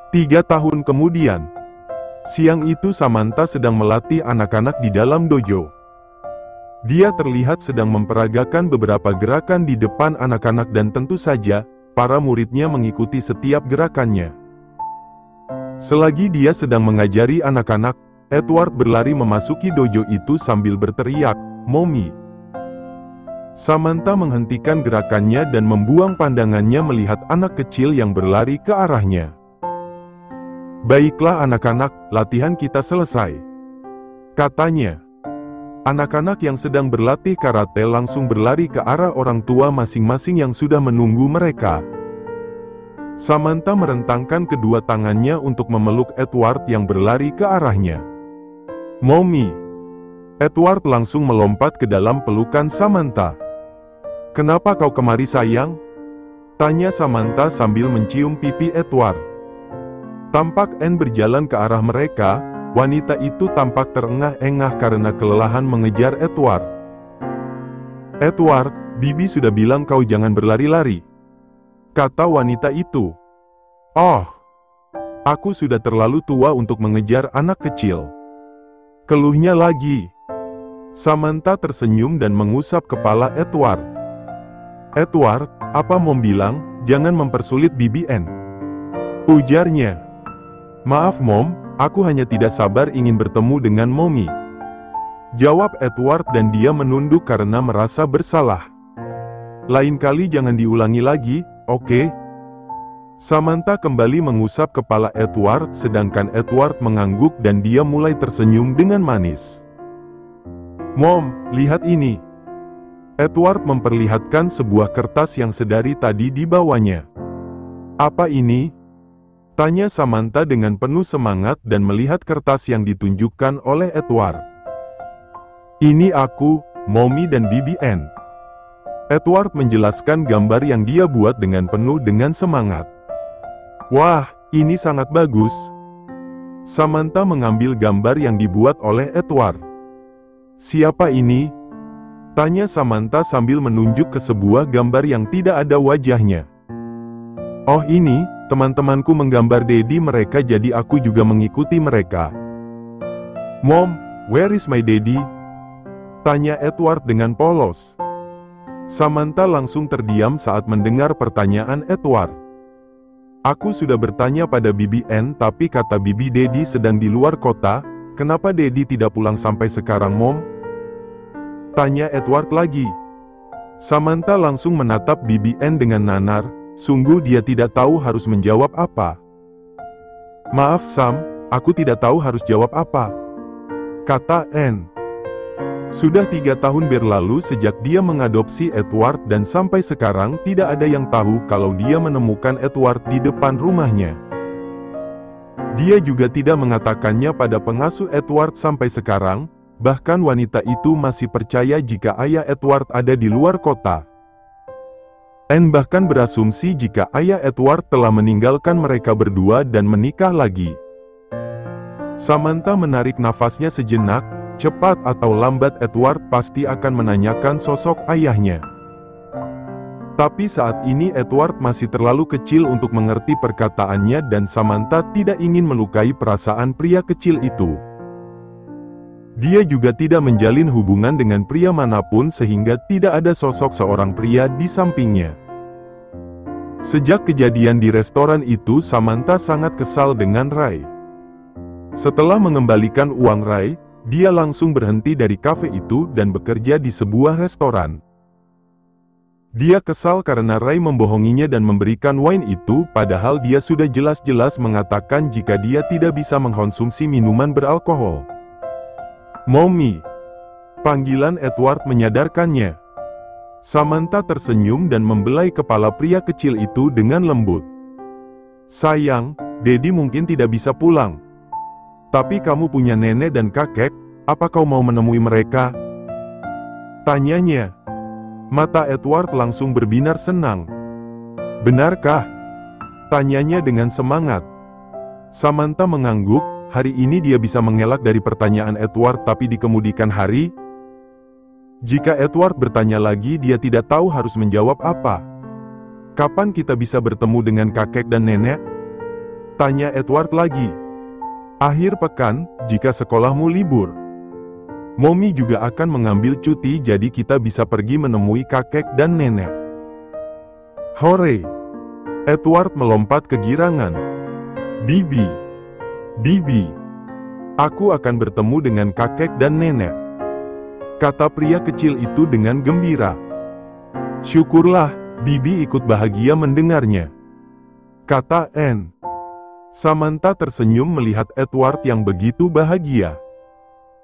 3 tahun kemudian, siang itu Samantha sedang melatih anak-anak di dalam dojo. Dia terlihat sedang memperagakan beberapa gerakan di depan anak-anak dan tentu saja, para muridnya mengikuti setiap gerakannya. Selagi dia sedang mengajari anak-anak, Edward berlari memasuki dojo itu sambil berteriak, "Mommy!" Samantha menghentikan gerakannya dan membuang pandangannya melihat anak kecil yang berlari ke arahnya. "Baiklah anak-anak, latihan kita selesai," katanya. Anak-anak yang sedang berlatih karate langsung berlari ke arah orang tua masing-masing yang sudah menunggu mereka. Samantha merentangkan kedua tangannya untuk memeluk Edward yang berlari ke arahnya. "Mommy!" Edward langsung melompat ke dalam pelukan Samantha. "Kenapa kau kemari sayang?" tanya Samantha sambil mencium pipi Edward. Tampak Anne berjalan ke arah mereka. Wanita itu tampak terengah-engah karena kelelahan mengejar Edward. "Edward, Bibi sudah bilang kau jangan berlari-lari," kata wanita itu. "Oh, aku sudah terlalu tua untuk mengejar anak kecil," keluhnya lagi. Samantha tersenyum dan mengusap kepala Edward. "Edward, apa Mom bilang, jangan mempersulit Bibi Anne," ujarnya. "Maaf Mom, aku hanya tidak sabar ingin bertemu dengan Mommy," jawab Edward dan dia menunduk karena merasa bersalah. "Lain kali jangan diulangi lagi, oke?" Samantha kembali mengusap kepala Edward sedangkan Edward mengangguk dan dia mulai tersenyum dengan manis. "Mom, lihat ini." Edward memperlihatkan sebuah kertas yang sedari tadi dibawanya. "Apa ini?" tanya Samantha dengan penuh semangat dan melihat kertas yang ditunjukkan oleh Edward. "Ini aku, Mommy dan Bibi Anne." Edward menjelaskan gambar yang dia buat dengan penuh dengan semangat. "Wah, ini sangat bagus." Samantha mengambil gambar yang dibuat oleh Edward. "Siapa ini?" tanya Samantha sambil menunjuk ke sebuah gambar yang tidak ada wajahnya. "Oh ini, teman-temanku menggambar Daddy mereka jadi aku juga mengikuti mereka." "Mom, where is my daddy?" tanya Edward dengan polos. Samantha langsung terdiam saat mendengar pertanyaan Edward. "Aku sudah bertanya pada Bibi Anne tapi kata Bibi Daddy sedang di luar kota, kenapa Daddy tidak pulang sampai sekarang Mom?" tanya Edward lagi. Samantha langsung menatap Bibi Anne dengan nanar. Sungguh dia tidak tahu harus menjawab apa. "Maaf Sam, aku tidak tahu harus jawab apa," kata Anne. Sudah 3 tahun berlalu sejak dia mengadopsi Edward dan sampai sekarang tidak ada yang tahu kalau dia menemukan Edward di depan rumahnya. Dia juga tidak mengatakannya pada pengasuh Edward sampai sekarang, bahkan wanita itu masih percaya jika ayah Edward ada di luar kota. Anne bahkan berasumsi jika ayah Edward telah meninggalkan mereka berdua dan menikah lagi. Samantha menarik nafasnya sejenak, cepat atau lambat Edward pasti akan menanyakan sosok ayahnya. Tapi saat ini Edward masih terlalu kecil untuk mengerti perkataannya dan Samantha tidak ingin melukai perasaan pria kecil itu. Dia juga tidak menjalin hubungan dengan pria manapun sehingga tidak ada sosok seorang pria di sampingnya. Sejak kejadian di restoran itu Samantha sangat kesal dengan Ray. Setelah mengembalikan uang Ray, dia langsung berhenti dari kafe itu dan bekerja di sebuah restoran. Dia kesal karena Ray membohonginya dan memberikan wine itu padahal dia sudah jelas-jelas mengatakan jika dia tidak bisa mengkonsumsi minuman beralkohol. "Mommy," panggilan Edward menyadarkannya. Samantha tersenyum dan membelai kepala pria kecil itu dengan lembut. "Sayang, Daddy mungkin tidak bisa pulang. Tapi kamu punya nenek dan kakek, apa kau mau menemui mereka?" tanyanya. Mata Edward langsung berbinar senang. "Benarkah?" tanyanya dengan semangat. Samantha mengangguk. Hari ini dia bisa mengelak dari pertanyaan Edward tapi di kemudian hari, jika Edward bertanya lagi dia tidak tahu harus menjawab apa. "Kapan kita bisa bertemu dengan kakek dan nenek?" Tanya Edward lagi. Akhir pekan, jika sekolahmu libur. Mommy juga akan mengambil cuti jadi kita bisa pergi menemui kakek dan nenek. Hore! Edward melompat kegirangan. Bibi! Bibi! Aku akan bertemu dengan kakek dan nenek. Kata pria kecil itu dengan gembira. Syukurlah, Bibi ikut bahagia mendengarnya. Kata Anne. Samantha tersenyum melihat Edward yang begitu bahagia.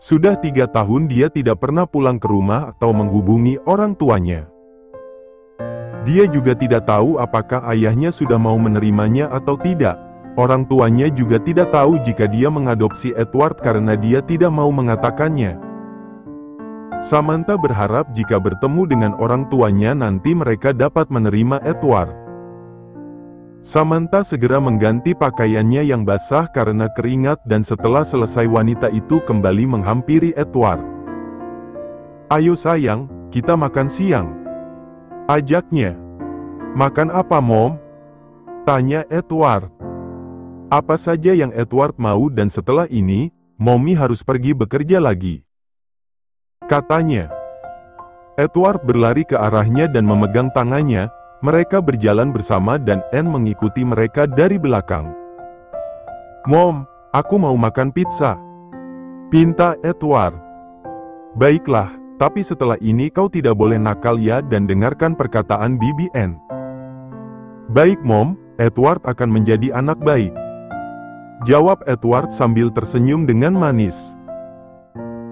Sudah 3 tahun dia tidak pernah pulang ke rumah atau menghubungi orang tuanya. Dia juga tidak tahu apakah ayahnya sudah mau menerimanya atau tidak. Orang tuanya juga tidak tahu jika dia mengadopsi Edward karena dia tidak mau mengatakannya. Samantha berharap jika bertemu dengan orang tuanya nanti mereka dapat menerima Edward. Samantha segera mengganti pakaiannya yang basah karena keringat dan setelah selesai wanita itu kembali menghampiri Edward. Ayo sayang, kita makan siang. Ajaknya. Makan apa Mom? Tanya Edward. Apa saja yang Edward mau dan setelah ini, Mommy harus pergi bekerja lagi. Katanya. Edward berlari ke arahnya dan memegang tangannya. Mereka berjalan bersama dan Anne mengikuti mereka dari belakang. Mom, aku mau makan pizza. Pinta Edward. Baiklah, tapi setelah ini kau tidak boleh nakal ya dan dengarkan perkataan Bibi Anne. Baik Mom, Edward akan menjadi anak baik. Jawab Edward sambil tersenyum dengan manis.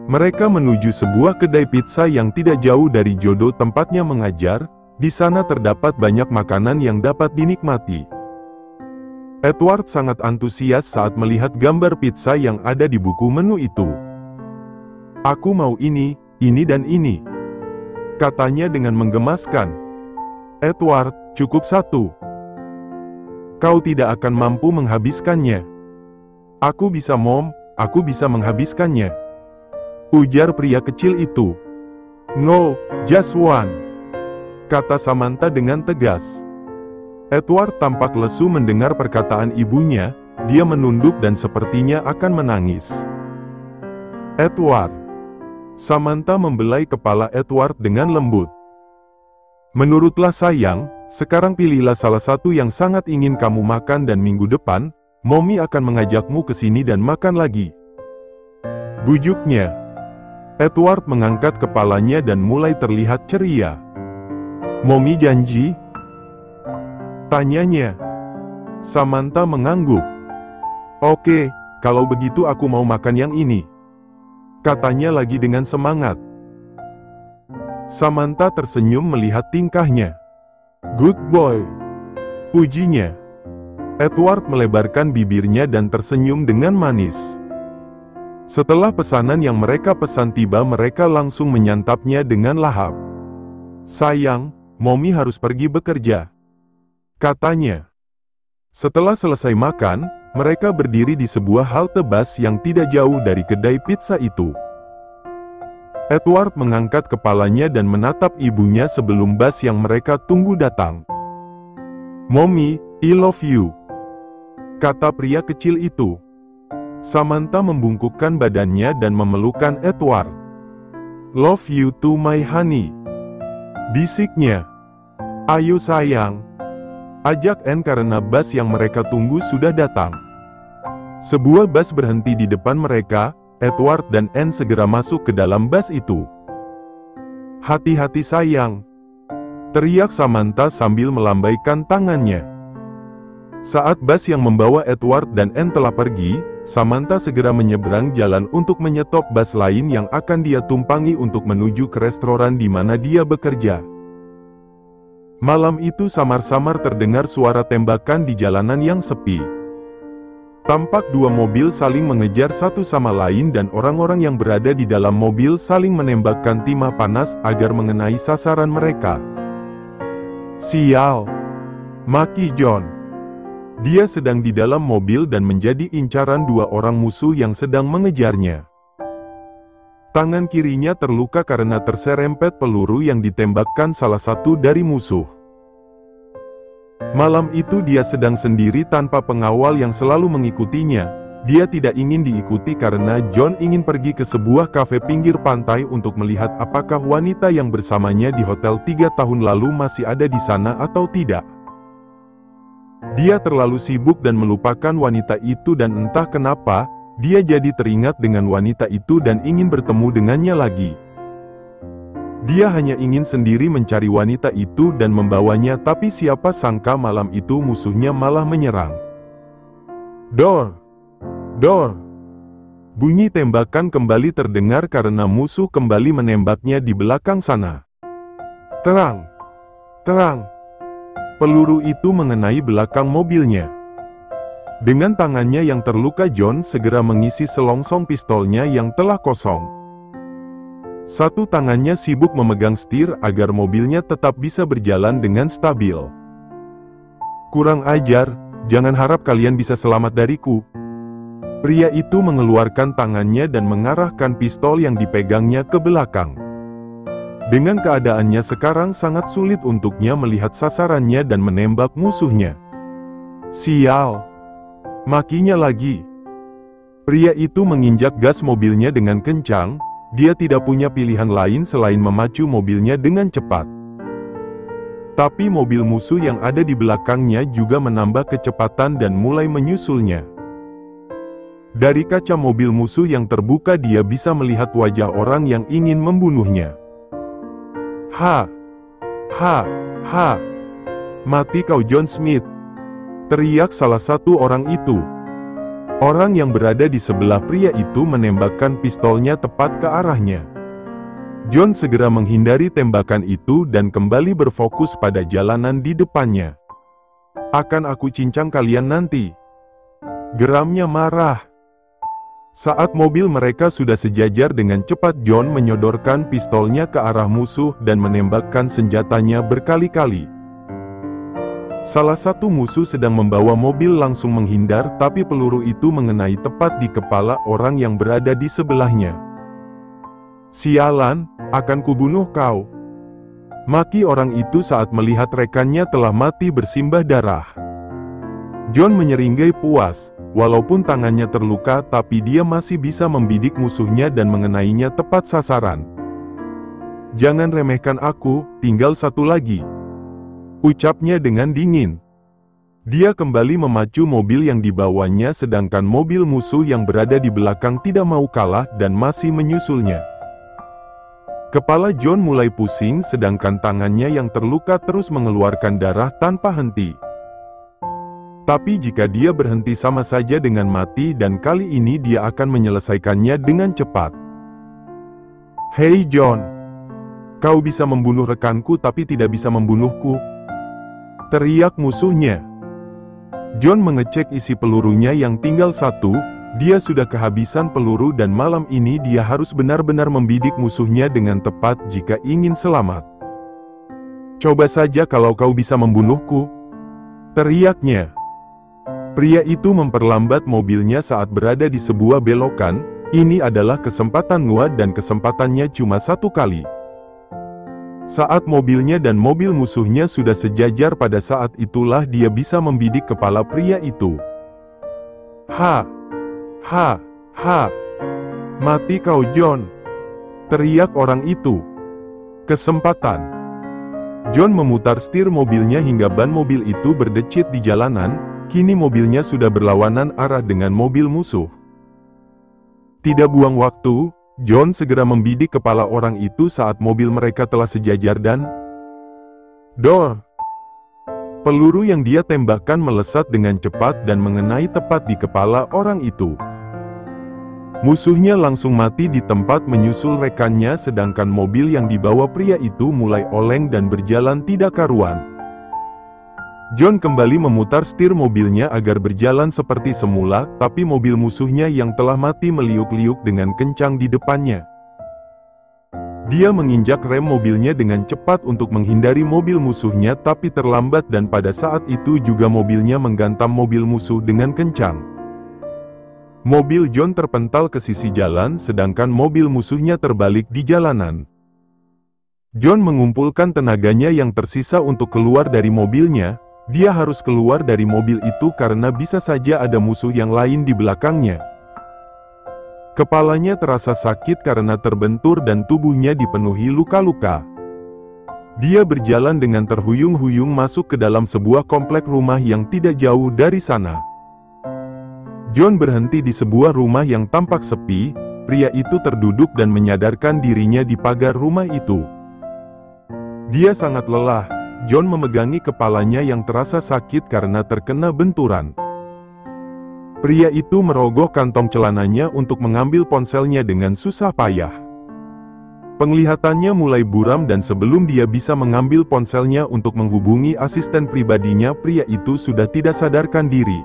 Mereka menuju sebuah kedai pizza yang tidak jauh dari Jodoh tempatnya mengajar. Di sana terdapat banyak makanan yang dapat dinikmati. Edward sangat antusias saat melihat gambar pizza yang ada di buku menu itu. Aku mau ini dan ini. Katanya dengan menggemaskan. Edward, cukup 1. Kau tidak akan mampu menghabiskannya. Aku bisa Mom, aku bisa menghabiskannya. Ujar pria kecil itu. No, just 1. Kata Samantha dengan tegas. Edward tampak lesu mendengar perkataan ibunya, dia menunduk dan sepertinya akan menangis. Edward. Samantha membelai kepala Edward dengan lembut. Menurutlah sayang, sekarang pilihlah salah satu yang sangat ingin kamu makan dan minggu depan, Mommy akan mengajakmu ke sini dan makan lagi. Bujuknya. Edward mengangkat kepalanya dan mulai terlihat ceria. Mommy janji? Tanyanya. Samantha mengangguk. Oke, kalau begitu aku mau makan yang ini. Katanya lagi dengan semangat. Samantha tersenyum melihat tingkahnya. Good boy. Pujinya. Edward melebarkan bibirnya dan tersenyum dengan manis. Setelah pesanan yang mereka pesan tiba mereka langsung menyantapnya dengan lahap. Sayang, Mommy harus pergi bekerja. Katanya. Setelah selesai makan, mereka berdiri di sebuah halte bus yang tidak jauh dari kedai pizza itu. Edward mengangkat kepalanya dan menatap ibunya sebelum bus yang mereka tunggu datang. Mommy, I love you. Kata pria kecil itu. Samantha membungkukkan badannya dan memelukkan Edward. Love you too my honey. Bisiknya. Ayo sayang. Ajak Anne karena bus yang mereka tunggu sudah datang. Sebuah bus berhenti di depan mereka, Edward dan Anne segera masuk ke dalam bus itu. Hati-hati sayang. Teriak Samantha sambil melambaikan tangannya. Saat bus yang membawa Edward dan Anne telah pergi, Samantha segera menyeberang jalan untuk menyetop bus lain yang akan dia tumpangi untuk menuju ke restoran di mana dia bekerja. Malam itu samar-samar terdengar suara tembakan di jalanan yang sepi. Tampak 2 mobil saling mengejar satu sama lain dan orang-orang yang berada di dalam mobil saling menembakkan timah panas agar mengenai sasaran mereka. Sial! Maki John. Dia sedang di dalam mobil dan menjadi incaran 2 orang musuh yang sedang mengejarnya. Tangan kirinya terluka karena terserempet peluru yang ditembakkan salah satu dari musuh. Malam itu dia sedang sendiri tanpa pengawal yang selalu mengikutinya. Dia tidak ingin diikuti karena John ingin pergi ke sebuah kafe pinggir pantai untuk melihat apakah wanita yang bersamanya di hotel 3 tahun lalu masih ada di sana atau tidak. Dia terlalu sibuk dan melupakan wanita itu dan entah kenapa, dia jadi teringat dengan wanita itu dan ingin bertemu dengannya lagi. Dia hanya ingin sendiri mencari wanita itu dan membawanya, tapi siapa sangka malam itu musuhnya malah menyerang. Dor! Dor! Bunyi tembakan kembali terdengar karena musuh kembali menembaknya di belakang sana. Terang! Terang! Peluru itu mengenai belakang mobilnya. Dengan tangannya yang terluka, John segera mengisi selongsong pistolnya yang telah kosong. Satu tangannya sibuk memegang setir agar mobilnya tetap bisa berjalan dengan stabil. Kurang ajar, jangan harap kalian bisa selamat dariku. Pria itu mengeluarkan tangannya dan mengarahkan pistol yang dipegangnya ke belakang. Dengan keadaannya sekarang sangat sulit untuknya melihat sasarannya dan menembak musuhnya. Sial! Makinya lagi. Pria itu menginjak gas mobilnya dengan kencang. Dia tidak punya pilihan lain selain memacu mobilnya dengan cepat. Tapi mobil musuh yang ada di belakangnya juga menambah kecepatan dan mulai menyusulnya. Dari kaca mobil musuh yang terbuka dia bisa melihat wajah orang yang ingin membunuhnya. Ha! Ha! Ha! Mati kau John Smith! Teriak salah satu orang itu. Orang yang berada di sebelah pria itu menembakkan pistolnya tepat ke arahnya. John segera menghindari tembakan itu dan kembali berfokus pada jalanan di depannya. Akan aku cincang kalian nanti. Geramnya marah. Saat mobil mereka sudah sejajar dengan cepat, John menyodorkan pistolnya ke arah musuh dan menembakkan senjatanya berkali-kali. Salah satu musuh sedang membawa mobil langsung menghindar, tapi peluru itu mengenai tepat di kepala orang yang berada di sebelahnya. Sialan, akan kubunuh kau! Maki orang itu saat melihat rekannya telah mati bersimbah darah. John menyeringai puas, walaupun tangannya terluka tapi dia masih bisa membidik musuhnya dan mengenainya tepat sasaran. Jangan remehkan aku, tinggal satu lagi. Ucapnya dengan dingin. Dia kembali memacu mobil yang dibawanya sedangkan mobil musuh yang berada di belakang tidak mau kalah dan masih menyusulnya. Kepala John mulai pusing sedangkan tangannya yang terluka terus mengeluarkan darah tanpa henti. Tapi jika dia berhenti sama saja dengan mati dan kali ini dia akan menyelesaikannya dengan cepat. Hei John! Kau bisa membunuh rekanku tapi tidak bisa membunuhku. Teriak musuhnya. John mengecek isi pelurunya yang tinggal satu, dia sudah kehabisan peluru dan malam ini dia harus benar-benar membidik musuhnya dengan tepat jika ingin selamat. Coba saja kalau kau bisa membunuhku. Teriaknya. Pria itu memperlambat mobilnya saat berada di sebuah belokan, ini adalah kesempatan nguat dan kesempatannya cuma satu kali. Saat mobilnya dan mobil musuhnya sudah sejajar pada saat itulah dia bisa membidik kepala pria itu. Ha! Ha! Ha! Mati kau John! Teriak orang itu. Kesempatan. John memutar setir mobilnya hingga ban mobil itu berdecit di jalanan, kini mobilnya sudah berlawanan arah dengan mobil musuh. Tidak buang waktu, John segera membidik kepala orang itu saat mobil mereka telah sejajar dan dor! Peluru yang dia tembakkan melesat dengan cepat dan mengenai tepat di kepala orang itu. Musuhnya langsung mati di tempat menyusul rekannya sedangkan mobil yang dibawa pria itu mulai oleng dan berjalan tidak karuan. John kembali memutar setir mobilnya agar berjalan seperti semula, tapi mobil musuhnya yang telah mati meliuk-liuk dengan kencang di depannya. Dia menginjak rem mobilnya dengan cepat untuk menghindari mobil musuhnya tapi terlambat dan pada saat itu juga mobilnya menggantam mobil musuh dengan kencang. Mobil John terpental ke sisi jalan sedangkan mobil musuhnya terbalik di jalanan. John mengumpulkan tenaganya yang tersisa untuk keluar dari mobilnya. Dia harus keluar dari mobil itu karena bisa saja ada musuh yang lain di belakangnya. Kepalanya terasa sakit karena terbentur dan tubuhnya dipenuhi luka-luka. Dia berjalan dengan terhuyung-huyung masuk ke dalam sebuah komplek rumah yang tidak jauh dari sana. John berhenti di sebuah rumah yang tampak sepi. Pria itu terduduk dan menyadarkan dirinya di pagar rumah itu. Dia sangat lelah. John memegangi kepalanya yang terasa sakit karena terkena benturan. Pria itu merogoh kantong celananya untuk mengambil ponselnya dengan susah payah. Penglihatannya mulai buram dan sebelum dia bisa mengambil ponselnya untuk menghubungi asisten pribadinya, pria itu sudah tidak sadarkan diri.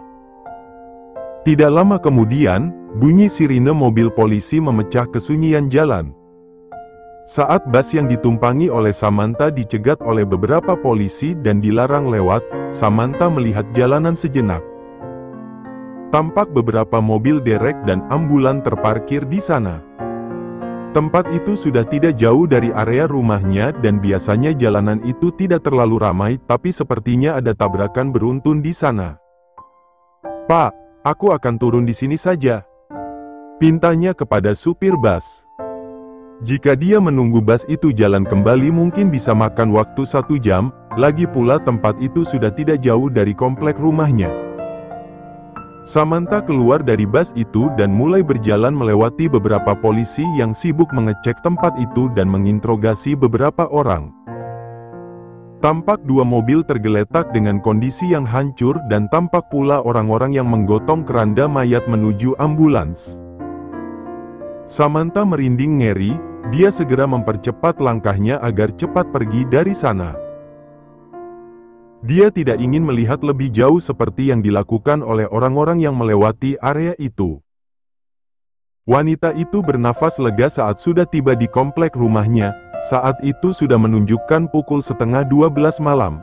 Tidak lama kemudian, bunyi sirine mobil polisi memecah kesunyian jalan. Saat bus yang ditumpangi oleh Samantha dicegat oleh beberapa polisi dan dilarang lewat, Samantha melihat jalanan sejenak. Tampak beberapa mobil derek dan ambulan terparkir di sana. Tempat itu sudah tidak jauh dari area rumahnya dan biasanya jalanan itu tidak terlalu ramai, tapi sepertinya ada tabrakan beruntun di sana. "Pak, aku akan turun di sini saja," pintanya kepada supir bus. Jika dia menunggu bus itu jalan kembali mungkin bisa makan waktu 1 jam, lagi pula tempat itu sudah tidak jauh dari komplek rumahnya. Samantha keluar dari bus itu dan mulai berjalan melewati beberapa polisi yang sibuk mengecek tempat itu dan menginterogasi beberapa orang. Tampak 2 mobil tergeletak dengan kondisi yang hancur dan tampak pula orang-orang yang menggotong keranda mayat menuju ambulans. Samantha merinding ngeri, dia segera mempercepat langkahnya agar cepat pergi dari sana. Dia tidak ingin melihat lebih jauh seperti yang dilakukan oleh orang-orang yang melewati area itu. Wanita itu bernafas lega saat sudah tiba di komplek rumahnya. Saat itu sudah menunjukkan pukul 11:30 malam.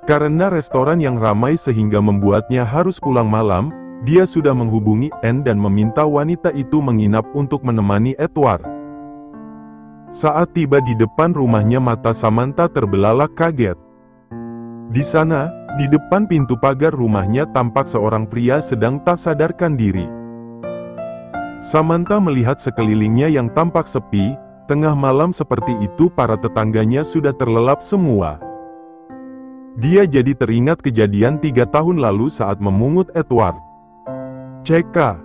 Karena restoran yang ramai sehingga membuatnya harus pulang malam, dia sudah menghubungi Anne dan meminta wanita itu menginap untuk menemani Edward. Saat tiba di depan rumahnya mata Samantha terbelalak kaget. Di sana, di depan pintu pagar rumahnya tampak seorang pria sedang tak sadarkan diri. Samantha melihat sekelilingnya yang tampak sepi, tengah malam seperti itu para tetangganya sudah terlelap semua. Dia jadi teringat kejadian 3 tahun lalu saat memungut Edward. "Ceka,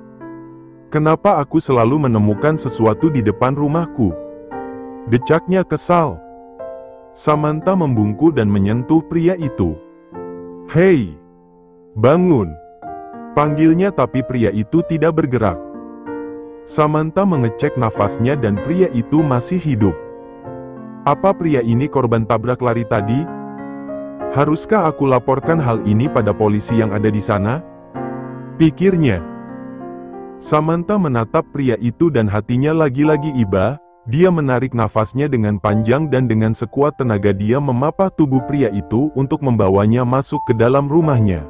kenapa aku selalu menemukan sesuatu di depan rumahku?" Decaknya kesal. Samantha membungkuk dan menyentuh pria itu. "Hei, bangun!" panggilnya tapi pria itu tidak bergerak. Samantha mengecek nafasnya dan pria itu masih hidup. Apa pria ini korban tabrak lari tadi? Haruskah aku laporkan hal ini pada polisi yang ada di sana? Pikirnya. Samantha menatap pria itu dan hatinya lagi-lagi iba. Dia menarik nafasnya dengan panjang dan dengan sekuat tenaga dia memapah tubuh pria itu untuk membawanya masuk ke dalam rumahnya.